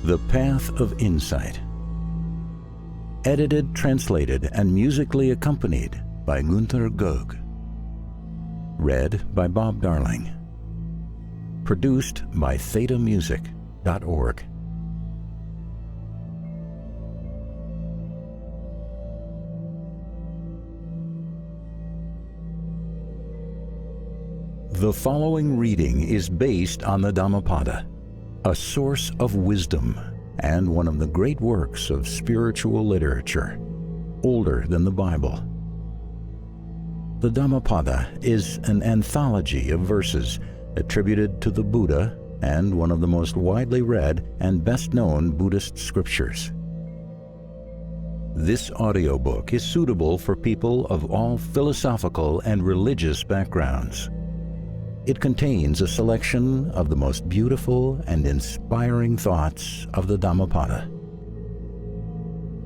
The Path of Insight. Edited, translated, and musically accompanied by Gunther Goeg. Read by Bob Darling. Produced by thetamusic.org. The following reading is based on the Dhammapada, a source of wisdom and one of the great works of spiritual literature, older than the Bible. The Dhammapada is an anthology of verses attributed to the Buddha and one of the most widely read and best-known Buddhist scriptures. This audiobook is suitable for people of all philosophical and religious backgrounds. It contains a selection of the most beautiful and inspiring thoughts of the Dhammapada.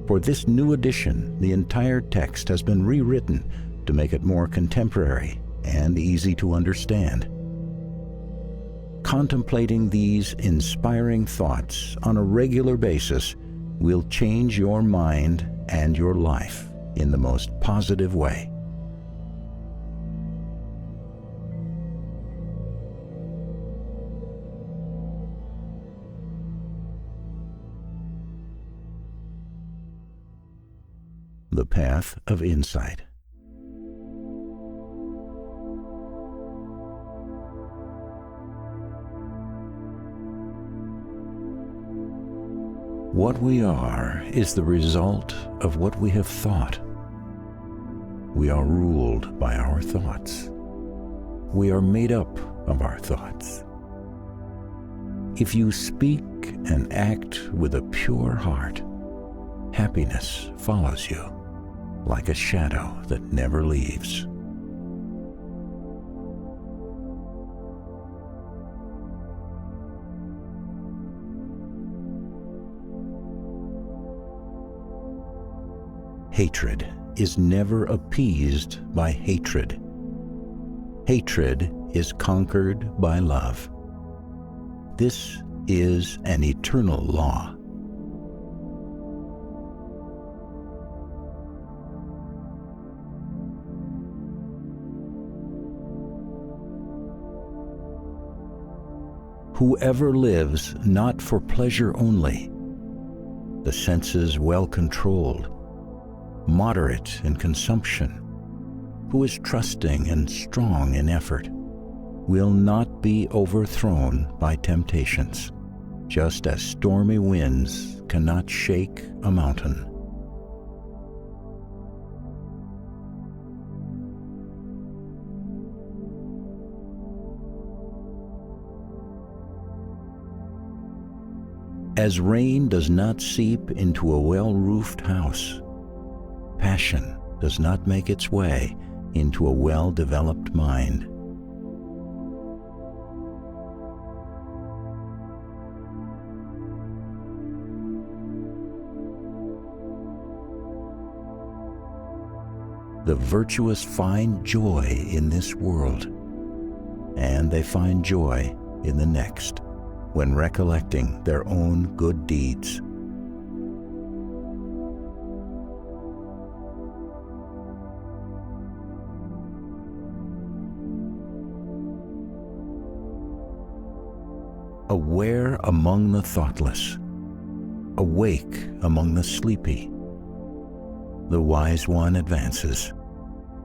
For this new edition, the entire text has been rewritten to make it more contemporary and easy to understand. Contemplating these inspiring thoughts on a regular basis will change your mind and your life in the most positive way. The Path of Insight. What we are is the result of what we have thought. We are ruled by our thoughts. We are made up of our thoughts. If you speak and act with a pure heart, happiness follows you like a shadow that never leaves. Hatred is never appeased by hatred. Hatred is conquered by love. This is an eternal law. Whoever lives not for pleasure only, the senses well controlled, moderate in consumption, who is trusting and strong in effort, will not be overthrown by temptations, just as stormy winds cannot shake a mountain. As rain does not seep into a well-roofed house, passion does not make its way into a well-developed mind. The virtuous find joy in this world, and they find joy in the next, when recollecting their own good deeds. Aware among the thoughtless, awake among the sleepy, the wise one advances,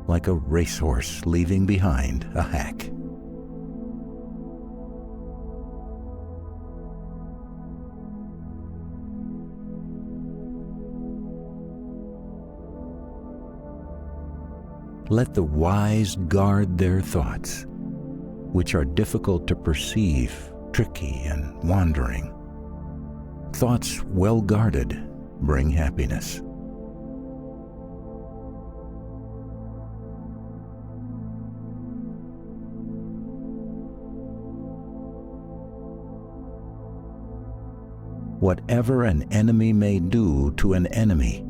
like a racehorse leaving behind a hack. Let the wise guard their thoughts, which are difficult to perceive, tricky and wandering. Thoughts well guarded bring happiness. Whatever an enemy may do to an enemy,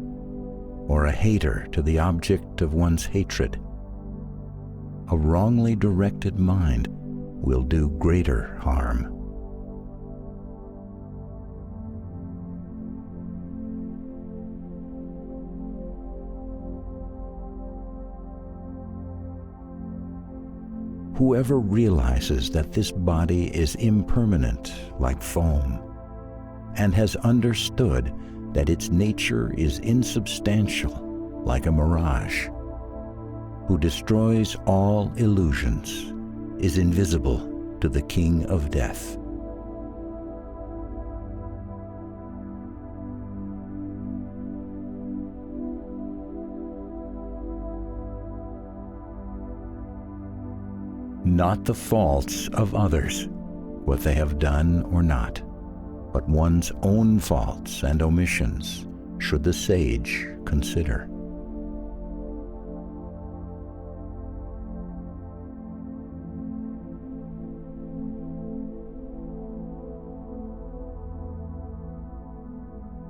or a hater to the object of one's hatred, a wrongly directed mind will do greater harm. Whoever realizes that this body is impermanent like foam, and has understood that its nature is insubstantial like a mirage, who destroys all illusions, is invisible to the King of Death. Not the faults of others, what they have done or not, but one's own faults and omissions should the sage consider.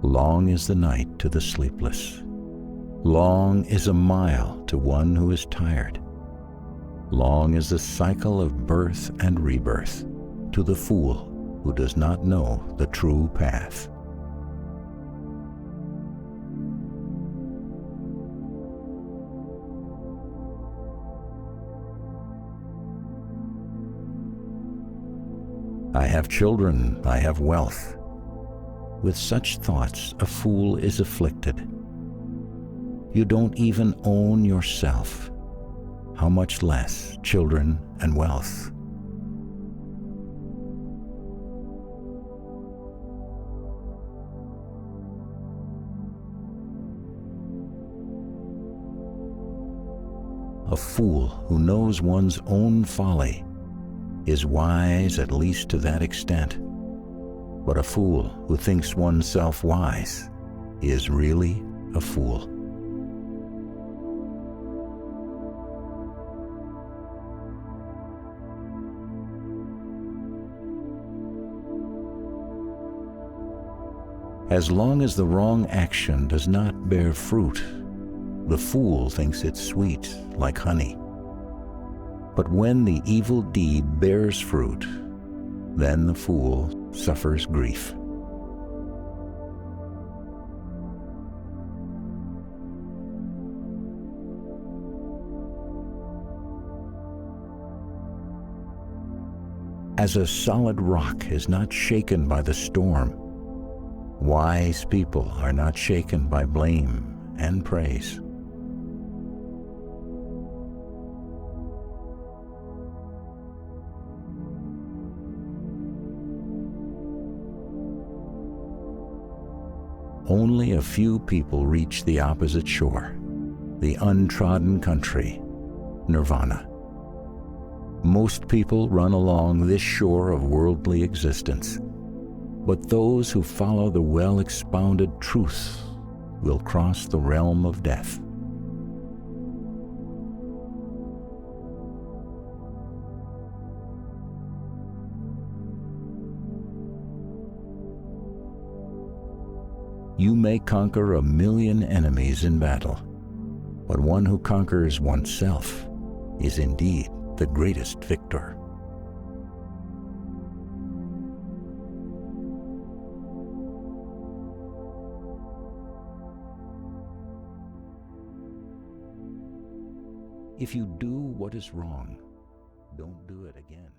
Long is the night to the sleepless. Long is a mile to one who is tired. Long is the cycle of birth and rebirth to the fool who does not know the true path. I have children, I have wealth. With such thoughts, a fool is afflicted. You don't even own yourself. How much less children and wealth? A fool who knows one's own folly is wise at least to that extent. But a fool who thinks oneself wise is really a fool. As long as the wrong action does not bear fruit, the fool thinks it sweet like honey. But when the evil deed bears fruit, then the fool suffers grief. As a solid rock is not shaken by the storm, wise people are not shaken by blame and praise. Only a few people reach the opposite shore, the untrodden country, nirvana. Most people run along this shore of worldly existence, but those who follow the well-expounded truth will cross the realm of death. You may conquer 1,000,000 enemies in battle, but one who conquers oneself is indeed the greatest victor. If you do what is wrong, don't do it again.